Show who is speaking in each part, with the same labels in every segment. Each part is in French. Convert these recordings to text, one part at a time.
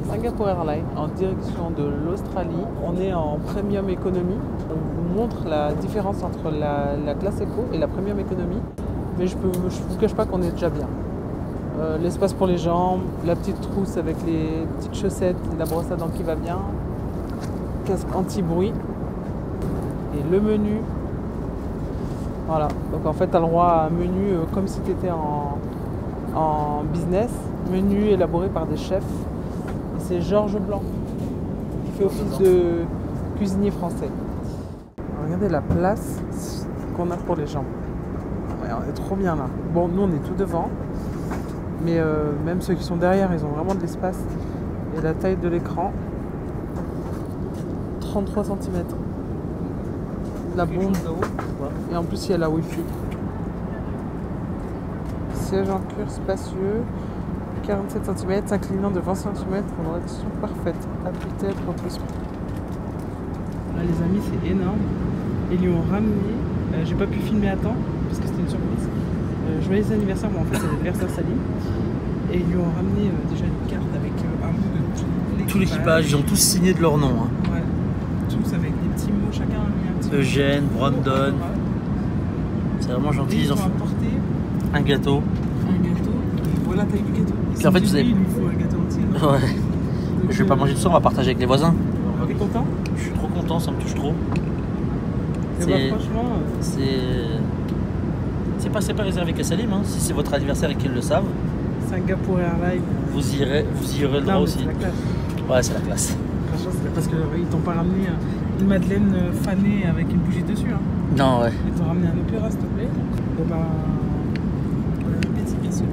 Speaker 1: avec Singapore Airlines en direction de l'Australie. On est en Premium Economy. On vous montre la différence entre la classe Eco et la Premium Economy. Mais je ne vous cache pas qu'on est déjà bien. L'espace pour les jambes, la petite trousse avec les petites chaussettes, la brosse à dents qui va bien, casque anti-bruit et le menu. Voilà, donc en fait tu as le droit à un menu comme si tu étais en business, menu élaboré par des chefs. Et c'est Georges Blanc qui fait office de cuisinier français. Regardez la place qu'on a pour les jambes. Ouais, on est trop bien là. Bon, nous on est tout devant. Mais même ceux qui sont derrière, ils ont vraiment de l'espace. Et la taille de l'écran, 33 cm. La bombe. Et en plus, il y a la Wi-Fi. Siège en cuir spacieux, 47 cm, inclinant de 20 cm pour une réaction parfaite. Appuie pour plus. Là, les amis, c'est énorme. Ils lui ont ramené. J'ai pas pu filmer à temps parce que c'était une surprise. Joyeux anniversaire, mais en fait c'est l'anniversaire Salim. Et ils lui ont ramené déjà une carte avec un bout de
Speaker 2: tout l'équipage. Ils ont tous signé de leur nom. Hein.
Speaker 1: Ouais, tous avec des petits mots, chacun a mis un petit
Speaker 2: Eugène, Brandon. C'est vraiment gentil.
Speaker 1: Ils ont apporté
Speaker 2: un gâteau.
Speaker 1: Un gâteau, et voilà la taille du gâteau.
Speaker 2: Et en fait, vous avez...
Speaker 1: il lui faut un gâteau entier.
Speaker 2: Ouais. Donc, je vais pas manger tout ça, on va partager avec les voisins.
Speaker 1: T'es content?
Speaker 2: Je suis trop content, ça me touche trop.
Speaker 1: Franchement,
Speaker 2: c'est pas réservé qu'à Salim, hein. Si c'est votre anniversaire et qu'ils le savent,
Speaker 1: Singapore Airlines.
Speaker 2: vous y aurez le droit aussi.
Speaker 1: C'est la classe.
Speaker 2: Ouais, c'est la classe.
Speaker 1: Franchement, c'est parce qu'ils t'ont pas ramené une madeleine fanée avec une bougie dessus. Hein.
Speaker 2: Non, ouais.
Speaker 1: Ils t'ont ramené un opéra, s'il te plaît. Et ben, on appétit, bien sûr.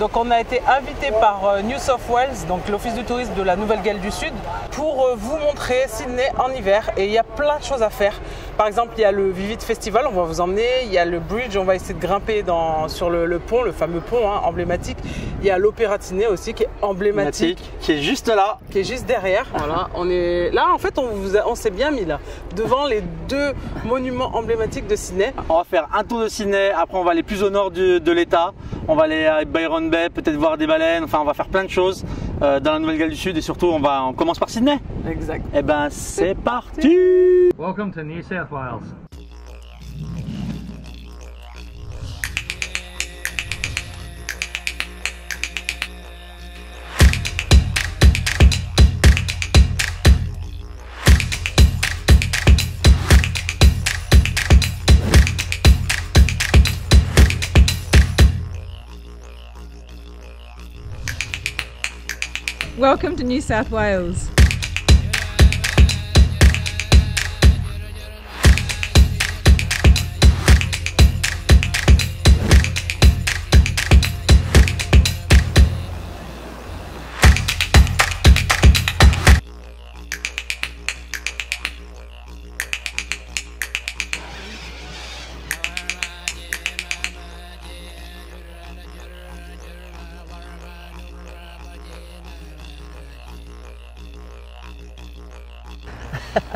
Speaker 1: Donc on a été invité par New South Wales, donc l'office du tourisme de la Nouvelle-Galles du Sud, pour vous montrer Sydney en hiver. Et il y a plein de choses à faire. Par exemple, il y a le Vivid Festival, on va vous emmener. Il y a le bridge, on va essayer de grimper sur le pont, le fameux pont emblématique. Il y a l'Opéra de Sydney aussi qui est emblématique.
Speaker 2: Qui est juste là.
Speaker 1: Qui est juste derrière. Voilà, on est là. En fait, on s'est bien mis là, devant les deux monuments emblématiques de Sydney.
Speaker 2: On va faire un tour de Sydney. Après, on va aller plus au nord de l'État. On va aller à Byron Bay, peut-être voir des baleines. Enfin, on va faire plein de choses dans la Nouvelle-Galles du Sud. Et surtout, on commence par Sydney.
Speaker 1: Exact.
Speaker 2: Et ben, c'est parti.
Speaker 3: Welcome to New South Wales.
Speaker 4: Welcome to New South Wales.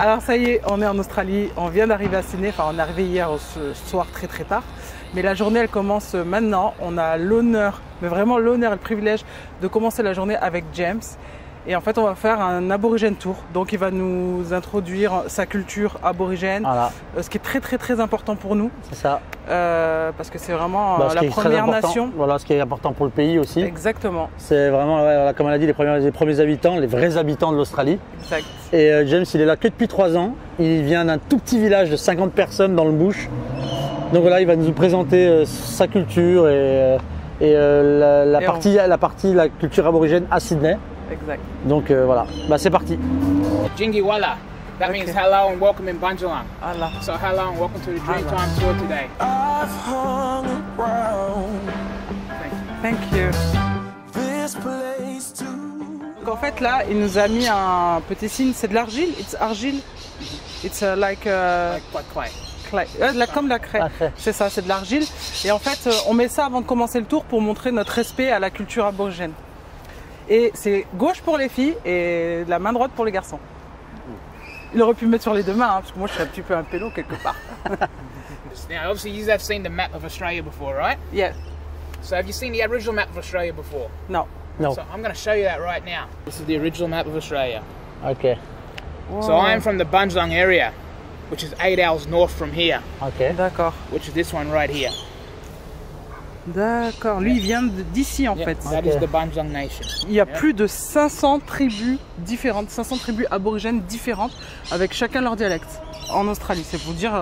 Speaker 1: Alors ça y est, on est en Australie, on vient d'arriver à Sydney, enfin on est arrivé hier ce soir très tard. Mais la journée elle commence maintenant, on a l'honneur, mais vraiment l'honneur et le privilège de commencer la journée avec James. Et en fait on va faire un aborigène tour, donc il va nous introduire sa culture aborigène,
Speaker 2: Voilà.
Speaker 1: Ce qui est très important pour nous.
Speaker 2: C'est ça.
Speaker 1: Parce que c'est vraiment
Speaker 2: Ce
Speaker 1: la
Speaker 2: qui est très
Speaker 1: première
Speaker 2: important.
Speaker 1: nation.
Speaker 2: Voilà, ce qui est important pour le pays aussi.
Speaker 1: Exactement.
Speaker 2: C'est vraiment, voilà, comme on l'a dit, les premiers habitants, les vrais habitants de l'Australie.
Speaker 1: Exact.
Speaker 2: Et James, il est là que depuis 3 ans. Il vient d'un tout petit village de 50 personnes dans le bush. Donc voilà, il va nous présenter sa culture et la culture aborigène à Sydney.
Speaker 1: Exact.
Speaker 2: Donc voilà, c'est parti.
Speaker 5: Jingiwala. That means hello and welcome in Bunjalung.
Speaker 1: Voilà.
Speaker 5: So hello and welcome to the Dreamtime Tour today.
Speaker 6: I've hung around
Speaker 1: Thank you.
Speaker 6: this place too.
Speaker 1: Donc en fait là, il nous a mis un petit signe, c'est de l'argile, it's argile. It's like
Speaker 5: Like clay.
Speaker 1: comme la craie. C'est ça, c'est de l'argile. Et en fait, on met ça avant de commencer le tour pour montrer notre respect à la culture aborigène. Et c'est gauche pour les filles et la main droite pour les garçons. Il aurait pu me mettre sur les deux mains, hein, parce que moi je suis un petit peu un pélo quelque part.
Speaker 5: Now, obviously, you have seen the map of Australia before, right?
Speaker 1: Yeah.
Speaker 5: So, have you seen the original map of Australia before?
Speaker 1: Non.
Speaker 2: No.
Speaker 5: So, I'm going to show you that right now. This is the original map of Australia.
Speaker 2: Ok.
Speaker 5: So, I'm from the Bunjalung area, which is 8 hours north from here,
Speaker 2: Ok.
Speaker 1: D'accord.
Speaker 5: which is this one right here.
Speaker 1: D'accord. Lui, il vient d'ici en
Speaker 5: Yep,
Speaker 1: fait.
Speaker 5: that is the Bunjalung Nation.
Speaker 1: Il y a plus de 500 tribus différentes, 500 tribus aborigènes différentes, avec chacun leur dialecte en Australie. C'est pour dire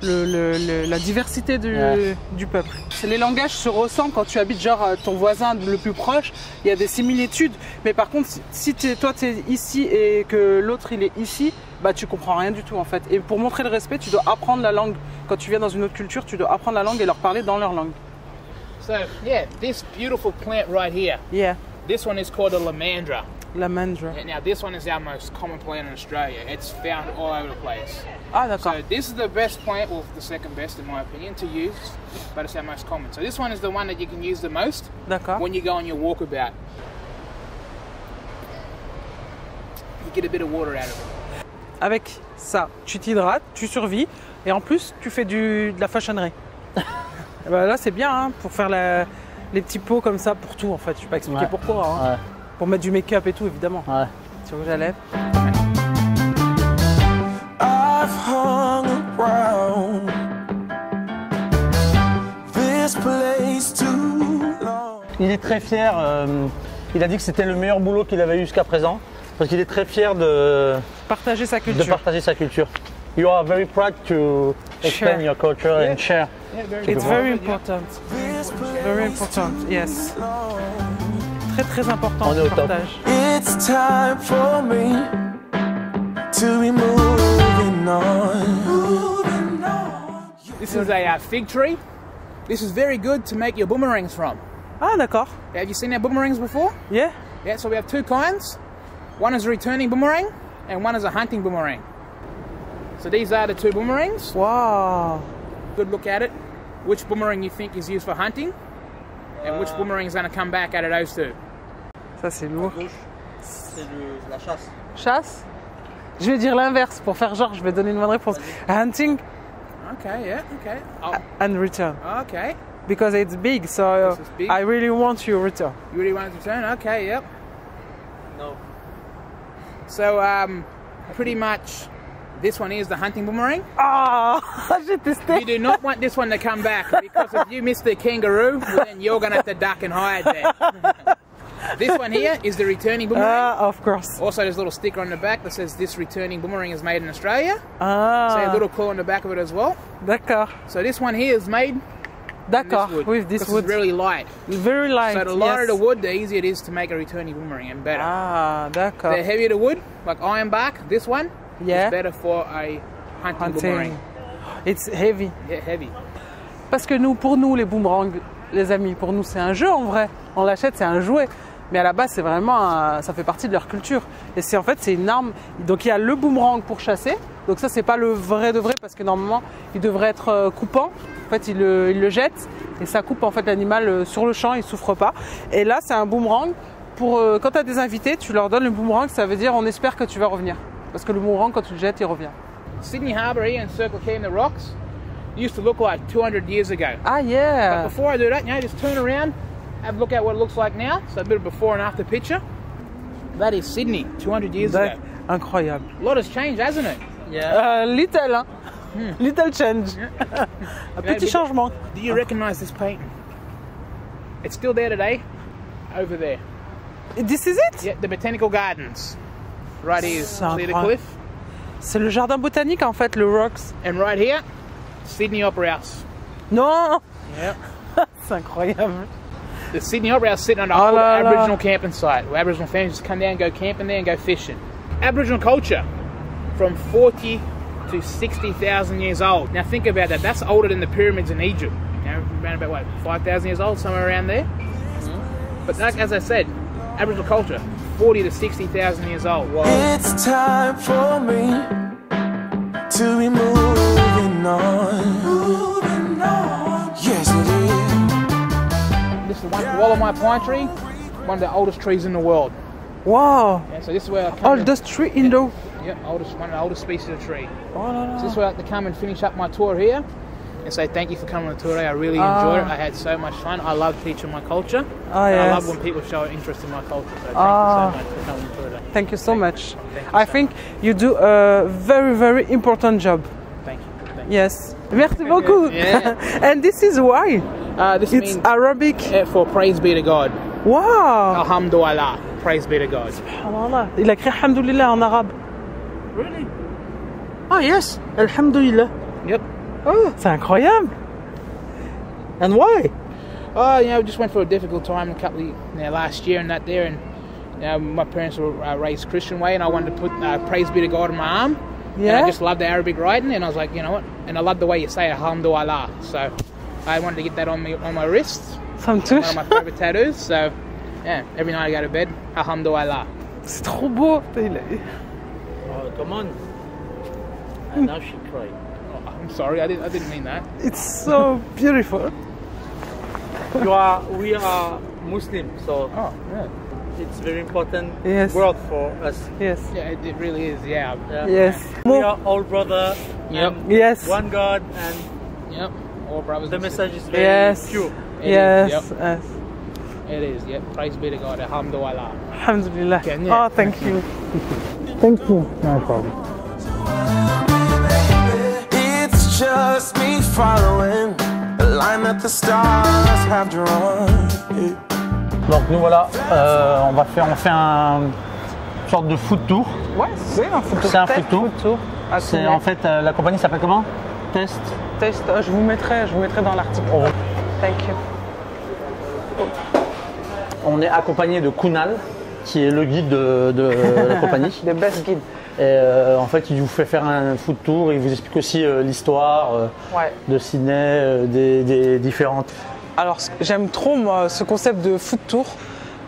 Speaker 1: la diversité du peuple. Les langages se ressemblent quand tu habites genre ton voisin le plus proche, il y a des similitudes. Mais par contre, si toi tu es ici et que l'autre il est ici, bah tu comprends rien du tout en fait. Et pour montrer le respect, tu dois apprendre la langue. Quand tu viens dans une autre culture, tu dois apprendre la langue et leur parler dans leur langue.
Speaker 5: So, yeah, this beautiful plant right here,
Speaker 1: Yeah,
Speaker 5: this one is called a lamandra.
Speaker 1: la mandra.
Speaker 5: Now, this one is our most common plant in Australia. It's found all over the place.
Speaker 1: Ah d'accord.
Speaker 5: So this is the best plant, well, the second best in my opinion, to use, but it's our most common. So this one is the one that you can use the most
Speaker 1: D'accord.
Speaker 5: when you go on your walkabout. You get a bit of water out of it.
Speaker 1: Avec ça, tu t'hydrates, tu survis et en plus tu fais de la fashionerie. Et ben là c'est bien hein, pour faire les petits pots comme ça pour tout en fait. Je vais pas expliquer
Speaker 2: Ouais.
Speaker 1: pourquoi. Hein.
Speaker 2: Ouais.
Speaker 1: Pour mettre du make-up et tout évidemment.
Speaker 2: Ouais.
Speaker 1: Sur rouge à lèvres.
Speaker 6: I've hung around this place too long.
Speaker 2: Il est très fier. Il a dit que c'était le meilleur boulot qu'il avait eu jusqu'à présent. Parce qu'il est très fier de
Speaker 1: Partager sa culture.
Speaker 2: partager sa culture. You are very proud to explain
Speaker 1: Share.
Speaker 2: your culture and share.
Speaker 5: Yeah, very
Speaker 1: It's
Speaker 5: good.
Speaker 1: very important.
Speaker 6: This place
Speaker 1: Very important. Yes. Très très important
Speaker 2: On est
Speaker 1: le
Speaker 2: au top.
Speaker 1: partage.
Speaker 6: It's time for me to be moving on.
Speaker 5: This is a fig tree. This is very good to make your boomerangs from.
Speaker 1: Ah d'accord.
Speaker 5: Have you seen our boomerangs before?
Speaker 1: Yeah.
Speaker 5: Yeah, so we have two kinds. One is a returning boomerang and one is a hunting boomerang. So these are the two boomerangs.
Speaker 1: Wow.
Speaker 5: Good look at it. Which boomerang you think is used for hunting and which boomerang is going to come back out of those two.
Speaker 1: Ça c'est lourd.
Speaker 2: C'est la chasse.
Speaker 1: Chasse. Je vais dire l'inverse pour faire genre je vais donner une bonne réponse. Hunting
Speaker 5: Okay, yeah, okay. Oh,
Speaker 1: and return.
Speaker 5: okay.
Speaker 1: Because it's big, so
Speaker 5: This is big.
Speaker 1: I really want you return.
Speaker 5: You really want to turn? Okay, yep.
Speaker 2: No.
Speaker 5: So, pretty much this one is the hunting boomerang.
Speaker 1: Ah, j'ai
Speaker 5: You
Speaker 1: testé.
Speaker 5: do not want this one to come back because if you miss the kangaroo, then you're going to have to duck and hide there. This one here is the returning boomerang.
Speaker 1: Of course.
Speaker 5: Also, there's a little sticker on the back that says this returning boomerang is made in Australia. So, a
Speaker 1: Ah,
Speaker 5: little clue on the back of it as well.
Speaker 1: d'accord,
Speaker 5: So, this one here is made in
Speaker 1: d'accord.
Speaker 5: this wood.
Speaker 1: With this
Speaker 5: 'cause
Speaker 1: wood,
Speaker 5: it's really light.
Speaker 1: very light.
Speaker 5: So, the lighter
Speaker 1: yes.
Speaker 5: the wood, the easier it is to make a returning boomerang and better.
Speaker 1: Ah, d'accord.
Speaker 5: The heavier the wood, like ironbark, this one
Speaker 1: Yeah.
Speaker 5: is better for a hunting boomerang.
Speaker 1: Hunting. It's heavy.
Speaker 5: Yeah, heavy.
Speaker 1: Parce que nous, pour nous, les boomerangs, les amis, pour nous, c'est un jeu en vrai. On l'achète, c'est un jouet. Mais à la base, c'est vraiment, ça fait partie de leur culture. Et c'est en fait, c'est une arme. Donc il y a le boomerang pour chasser. Donc ça, c'est pas le vrai de vrai parce que normalement, il devrait être coupant. En fait, il le jette et ça coupe en fait l'animal sur le champ. Il souffre pas. Et là, c'est un boomerang pour quand tu as des invités, tu leur donnes le boomerang. Ça veut dire, on espère que tu vas revenir. Parce que le boomerang, quand tu le jettes, il revient.
Speaker 5: Sydney Harbour here in Circle K in the rocks used to look like 200 years ago.
Speaker 1: Ah yeah.
Speaker 5: Before I do that, just turn around, have a look at what it looks like now. So a bit of before and after picture. That is Sydney 200 years ago.
Speaker 1: Incroyable.
Speaker 5: A lot has changed, hasn't it?
Speaker 1: Little, hein. Little change. Un petit changement.
Speaker 5: Do you recognize this painting? It's still there today, over there.
Speaker 1: This is it?
Speaker 5: Yeah, the Botanical Gardens. Right here,
Speaker 1: C'est
Speaker 5: see the
Speaker 1: incroyable.
Speaker 5: cliff?
Speaker 1: C'est le jardin botanique en fait, le Rocks.
Speaker 5: And right here, Sydney Opera House.
Speaker 1: Non.
Speaker 5: Yep.
Speaker 1: C'est incroyable.
Speaker 5: The Sydney Opera House sitting on an
Speaker 1: Oh
Speaker 5: old
Speaker 1: la la.
Speaker 5: Aboriginal camping site where Aboriginal families just come down and go camping there and go fishing. Aboriginal culture from 40 to 60,000 years old. Now think about that. That's older than the pyramids in Egypt. You know, around about what, 5,000 years old, somewhere around there. But like, as I said, Aboriginal culture, 40 to 60,000 years old.
Speaker 6: It's time for me to be moving on. Yes, it is.
Speaker 5: This is one Wallamai pine tree, one of the oldest trees in the world.
Speaker 1: Wow.
Speaker 5: Yeah, so this is where I come
Speaker 1: Oldest tree in the...
Speaker 5: Yep, one of the oldest species of tree.
Speaker 1: Oh là là.
Speaker 5: So this is where I like to come and finish up my tour here and say thank you for coming on the tour today. I really enjoyed it. I had so much fun. I love teaching my culture. And I love when people show interest in my culture. So thank you so much for coming on the tour today.
Speaker 1: Thank you so much.
Speaker 5: Thank you
Speaker 1: I
Speaker 5: so
Speaker 1: think you do a very, very important job.
Speaker 5: Thank you. Thank you.
Speaker 1: Yes. Merci beaucoup.
Speaker 5: Yeah.
Speaker 1: And this is why.
Speaker 5: This
Speaker 1: It's
Speaker 5: means
Speaker 1: Arabic.
Speaker 5: for praise be to God.
Speaker 1: Wow.
Speaker 5: Alhamdulillah. Praise be to God.
Speaker 1: Subhanallah. Il a écrit Alhamdulillah en arabe.
Speaker 5: Really?
Speaker 2: Ah yes, Alhamdulillah.
Speaker 5: Yep.
Speaker 1: Oh, c'est incroyable.
Speaker 2: And why?
Speaker 5: Oh, just went for a difficult time last year and that there, and my parents were raised Christian way, and I wanted to put praise be to God on my arm.
Speaker 1: Yeah.
Speaker 5: And I just loved the Arabic writing, and I was like, you know what? And I love the way you say Alhamdulillah. So I wanted to get that on my wrist,
Speaker 1: Ça me
Speaker 5: one
Speaker 1: touche.
Speaker 5: of my favorite tattoos. So yeah, every night I go to bed, Alhamdulillah.
Speaker 1: C'est trop beau.
Speaker 2: Oh, come on. And now she cried.
Speaker 5: Oh, I'm sorry, I didn't mean that.
Speaker 1: It's so beautiful.
Speaker 2: We are Muslim, so
Speaker 5: Oh, yeah.
Speaker 2: it's very important
Speaker 1: Yes.
Speaker 2: word for us.
Speaker 1: Yes.
Speaker 5: Yeah, it really is. Yeah.
Speaker 2: Yeah.
Speaker 1: Yes.
Speaker 2: We are all brother.
Speaker 5: Yep.
Speaker 2: And
Speaker 1: Yes.
Speaker 2: one God, and
Speaker 5: Yep. All brothers.
Speaker 2: the
Speaker 5: and
Speaker 2: message is very
Speaker 1: Yes.
Speaker 2: pure.
Speaker 5: It is,
Speaker 1: Yes.
Speaker 5: yep.
Speaker 1: Yes.
Speaker 5: sisters. It is. Yep. Praise be to God. Alhamdulillah.
Speaker 1: Alhamdulillah.
Speaker 5: Okay, yeah.
Speaker 1: Oh, thank you. Thank you. No problem.
Speaker 6: It's just me following the line that the stars have drawn.
Speaker 2: Donc nous voilà, on fait une sorte de food tour.
Speaker 1: Ouais, c'est un food tour.
Speaker 2: C'est un
Speaker 1: Test
Speaker 2: food tour.
Speaker 1: à
Speaker 2: C'est
Speaker 1: Tounet.
Speaker 2: en fait la compagnie s'appelle comment? Test.
Speaker 1: Test. Je vous mettrai dans l'article.
Speaker 2: Oh.
Speaker 1: Thank you.
Speaker 2: On est accompagné de Kunal, qui est le guide de la compagnie.
Speaker 1: The best guide.
Speaker 2: Et en fait, il vous fait faire un food tour. Il vous explique aussi l'histoire
Speaker 1: Ouais.
Speaker 2: de Sydney, des différentes.
Speaker 1: Alors j'aime trop moi, ce concept de food tour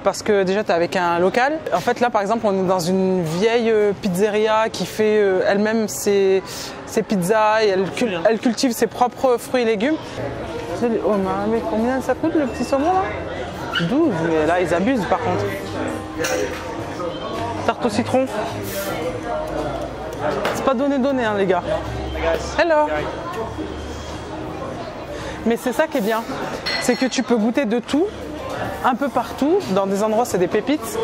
Speaker 1: parce que déjà tu es avec un local. En fait là par exemple on est dans une vieille pizzeria qui fait elle-même ses pizzas et elle cultive ses propres fruits et légumes. Oh mais combien ça coûte le petit saumon là? 12, mais là ils abusent par contre. Tarte au citron. C'est pas donné hein les gars. Hello. Mais c'est ça qui est bien, c'est que tu peux goûter de tout, un peu partout, dans des endroits c'est des pépites,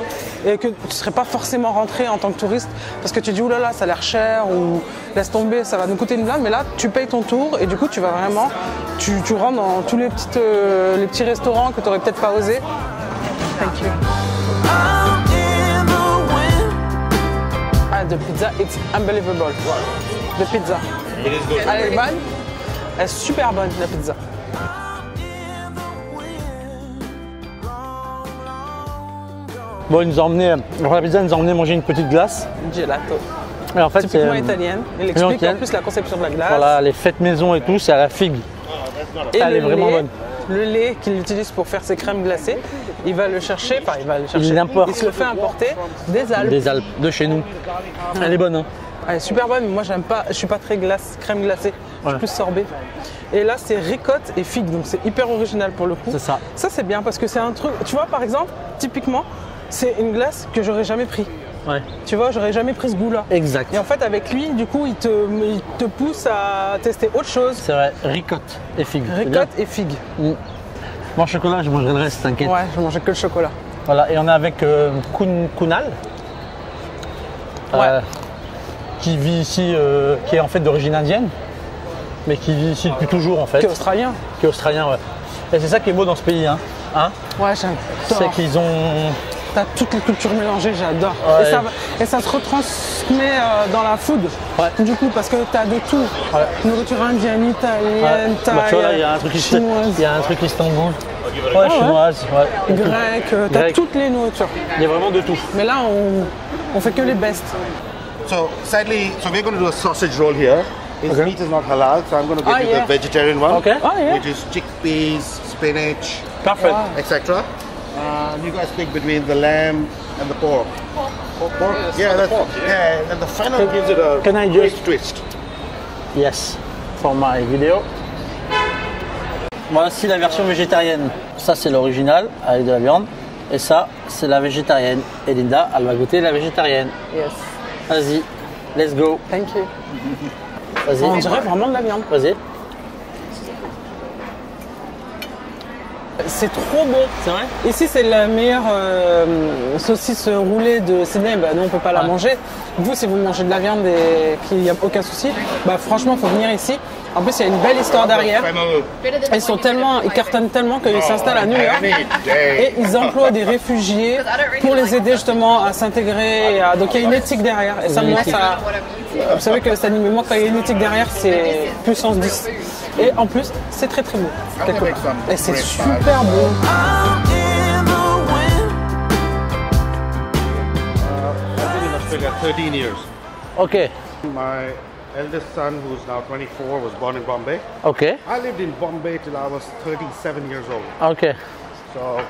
Speaker 1: et que tu ne serais pas forcément rentré en tant que touriste, parce que tu dis oulala ça a l'air cher, ou laisse tomber, ça va nous coûter une blinde, mais là tu payes ton tour, et du coup tu vas vraiment, tu rentres dans tous les petits restaurants que tu n'aurais peut-être pas osé. Thank you.
Speaker 6: I'm in the wind.
Speaker 1: Ah, the pizza, it's unbelievable. The pizza.
Speaker 7: It is good.
Speaker 1: Elle est bonne, elle est super bonne la pizza.
Speaker 2: Bon, il nous a emmené, pour la pizza, il nous a emmené manger une petite glace.
Speaker 1: Gelato.
Speaker 2: Et en fait,
Speaker 1: Typiquement
Speaker 2: c'est
Speaker 1: italienne. Il explique
Speaker 2: italienne.
Speaker 1: en plus la conception de la glace.
Speaker 2: Voilà, les fêtes maison et tout, c'est à la figue.
Speaker 1: Et
Speaker 2: Elle est vraiment
Speaker 1: lait,
Speaker 2: bonne.
Speaker 1: Le lait qu'il utilise pour faire ses crèmes glacées, il va le chercher,
Speaker 2: Il l'importe.
Speaker 1: il se le fait importer des Alpes.
Speaker 2: Des Alpes, de chez nous. Elle est bonne, hein.
Speaker 1: Elle est super bonne, mais moi j'aime pas, je suis pas très crème glacée, je
Speaker 2: Ouais.
Speaker 1: suis plus sorbet. Et là c'est ricotte et figue, donc c'est hyper original pour le coup.
Speaker 2: C'est ça.
Speaker 1: Ça c'est bien parce que c'est un truc, tu vois par exemple, typiquement, c'est une glace que j'aurais jamais pris.
Speaker 2: Ouais.
Speaker 1: Tu vois, j'aurais jamais pris ce goût-là.
Speaker 2: Exact.
Speaker 1: Et en fait avec lui, du coup, il te pousse à tester autre chose.
Speaker 2: C'est vrai, ricotte et figue. c'est bien.
Speaker 1: Ricotte et figue.
Speaker 2: Moi, chocolat, je mangerai le reste, t'inquiète.
Speaker 1: Ouais, je mangeais que le chocolat.
Speaker 2: Voilà, et on est avec Kunal,
Speaker 1: Ouais.
Speaker 2: qui vit ici, qui est en fait d'origine indienne, mais qui vit ici depuis toujours en fait,
Speaker 1: Qui est australien.
Speaker 2: qui est australien, ouais. Et c'est ça qui est beau dans ce pays, hein.
Speaker 1: Ouais, j'adore.
Speaker 2: C'est qu'ils ont...
Speaker 1: T'as toutes les cultures mélangées, j'adore.
Speaker 2: Ouais.
Speaker 1: Et ça se retransmet dans la food,
Speaker 2: Ouais.
Speaker 1: du coup, parce que t'as de tout.
Speaker 2: Ouais.
Speaker 1: Nourriture indienne, italienne,
Speaker 2: Ouais. Bah, tu vois, là, il y a un truc ici,
Speaker 1: chinoise,
Speaker 2: il y a un truc Istanbul,
Speaker 1: Ah ouais.
Speaker 2: chinoise, ouais.
Speaker 1: grecque, t'as
Speaker 2: Grec.
Speaker 1: toutes les nourritures.
Speaker 2: Il y a vraiment de tout.
Speaker 1: Mais là, on fait que les best.
Speaker 7: So sadly, we're going to do a sausage roll here. His
Speaker 2: Okay.
Speaker 7: meat is not halal, so I'm going to get
Speaker 1: Ah,
Speaker 7: you
Speaker 1: yeah.
Speaker 7: the vegetarian one,
Speaker 2: Okay.
Speaker 1: Oh yeah.
Speaker 7: which is chickpeas, spinach,
Speaker 2: Parfait.
Speaker 7: etc. You guys pick between the lamb and the pork. Pork? Yeah, that's yeah, and the final gives it a
Speaker 2: Can I
Speaker 7: great
Speaker 2: just-
Speaker 7: twist.
Speaker 2: Yes, for my video. Voici la version végétarienne. Ça, c'est l'original avec de la viande. Et ça, c'est la végétarienne. Et Linda, elle va goûter la végétarienne.
Speaker 1: Yes.
Speaker 2: Vas-y, let's go.
Speaker 1: Thank you.
Speaker 2: Vas-y.
Speaker 1: On dirait vraiment de la viande.
Speaker 2: Vas-y.
Speaker 1: C'est trop bon.
Speaker 2: C'est vrai?
Speaker 1: Ici, c'est la meilleure saucisse roulée de Sydney. Bah, nous, on peut pas la manger. Vous, si vous mangez de la viande et qu'il n'y a aucun souci, bah, franchement, il faut venir ici. En plus, il y a une belle histoire derrière. Ils cartonnent tellement qu'ils s'installent à New York et ils emploient des réfugiés pour les aider justement à s'intégrer. Donc, il y a une éthique derrière. Et ça, moi, ça. Vous savez que cet animé, moi, quand il y a une éthique derrière, c'est puissance 10. Et en plus, c'est très très beau. Et c'est super beau.
Speaker 7: I've been in Australia 13 years.
Speaker 2: Ok.
Speaker 7: My eldest son, who's now 24, was born in Bombay.
Speaker 2: Ok.
Speaker 7: I lived in Bombay till I was 37 years old.
Speaker 2: Ok.
Speaker 7: So,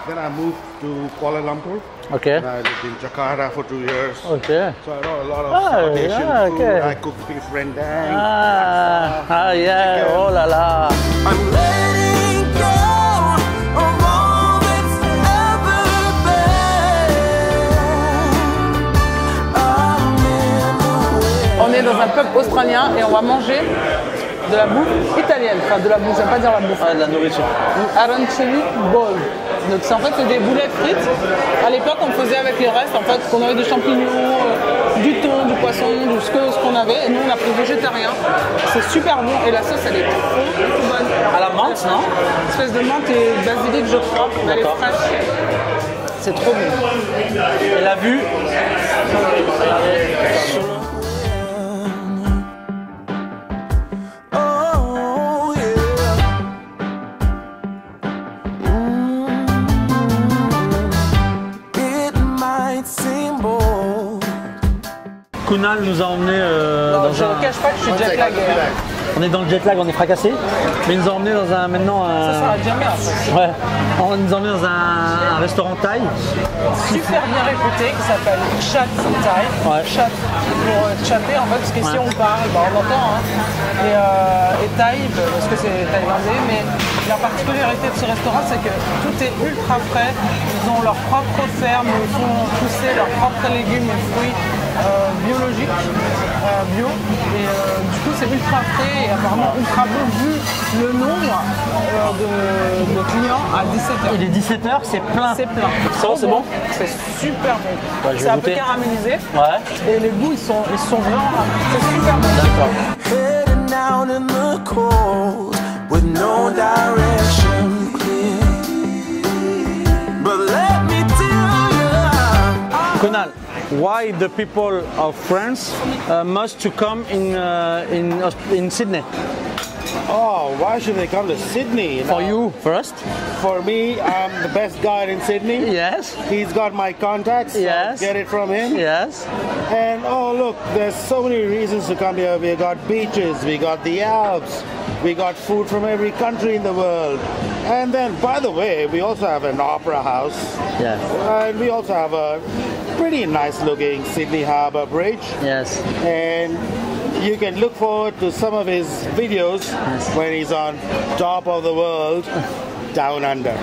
Speaker 7: then I moved to Kuala Lumpur.
Speaker 2: Ok.
Speaker 7: And I lived in Jakarta for 2 years.
Speaker 2: Ok.
Speaker 7: So I know a lot of South Asian food.
Speaker 2: okay.
Speaker 7: I cooked beef rendang.
Speaker 2: Yeah, oh là là.
Speaker 6: I'm letting go of all that's ever been.
Speaker 1: On est dans un pub australien et on va manger de la bouffe italienne. Enfin, de la bouffe, j'aime pas dire la bouffe.
Speaker 2: Ah, de la nourriture.
Speaker 1: Arancini bowl. Donc c'est en fait c'est des boulettes frites. À l'époque on faisait avec le reste en fait, qu'on avait des champignons, du thon, du poisson, ce qu'on avait. Et nous on a pris végétarien. C'est super bon et la sauce elle est trop bonne.
Speaker 2: À la menthe, non?
Speaker 1: Une espèce de menthe et basilic je crois. Elle est fraîche. C'est trop bon.
Speaker 2: Et la vue?
Speaker 6: Oh, yeah. It might seem bold.
Speaker 2: Kunal nous a emmenés
Speaker 1: Non,
Speaker 2: dans
Speaker 1: je ne cache pas que je suis jet lagué.
Speaker 2: On est dans le jet lag, on est fracassé. Mais ils nous ont emmenés dans un
Speaker 1: Ça sera jamais en fait.
Speaker 2: Ouais. On nous a emmenés dans un restaurant thaï.
Speaker 1: Super bien réputé qui s'appelle Chat Thai.
Speaker 2: Ouais.
Speaker 1: Chat pour chatter en fait, parce qu'ici on parle, bah, on entend. Hein. Et Thaï, parce que c'est thaïlandais, mais la particularité de ce restaurant c'est que tout est ultra frais. Ils ont leur propre ferme, ils font pousser leurs propres légumes et fruits biologiques, bio. Et du coup c'est ultra frais et apparemment ultra bon vu le nombre de clients à 17h.
Speaker 2: Il est 17h, c'est plein.
Speaker 1: C'est plein.
Speaker 2: C'est bon?
Speaker 1: C'est super bon.
Speaker 2: Ouais, je vais
Speaker 1: C'est un peu
Speaker 2: goûter.
Speaker 1: caramélisé.
Speaker 2: Ouais.
Speaker 1: Et les goûts, ils sont vraiment... C'est super bon.
Speaker 2: D'accord.
Speaker 6: Heading out in the cold with no direction clear. But let me tell you,
Speaker 2: Kunal, why the people of France must to come in Sydney?
Speaker 7: Oh, why should they come to Sydney?
Speaker 2: For you first?
Speaker 7: For me, I'm the best guide in Sydney.
Speaker 2: Yes.
Speaker 7: He's got my contacts, so
Speaker 2: Yes.
Speaker 7: get it from him.
Speaker 2: Yes.
Speaker 7: And oh look, there's so many reasons to come here. We got beaches, we got the Alps, we got food from every country in the world. And then, by the way, we also have an opera house.
Speaker 2: Yes.
Speaker 7: And we also have a pretty nice looking Sydney Harbour Bridge.
Speaker 2: Yes.
Speaker 7: And you can look forward to some of his videos when he's on top of the world, down under.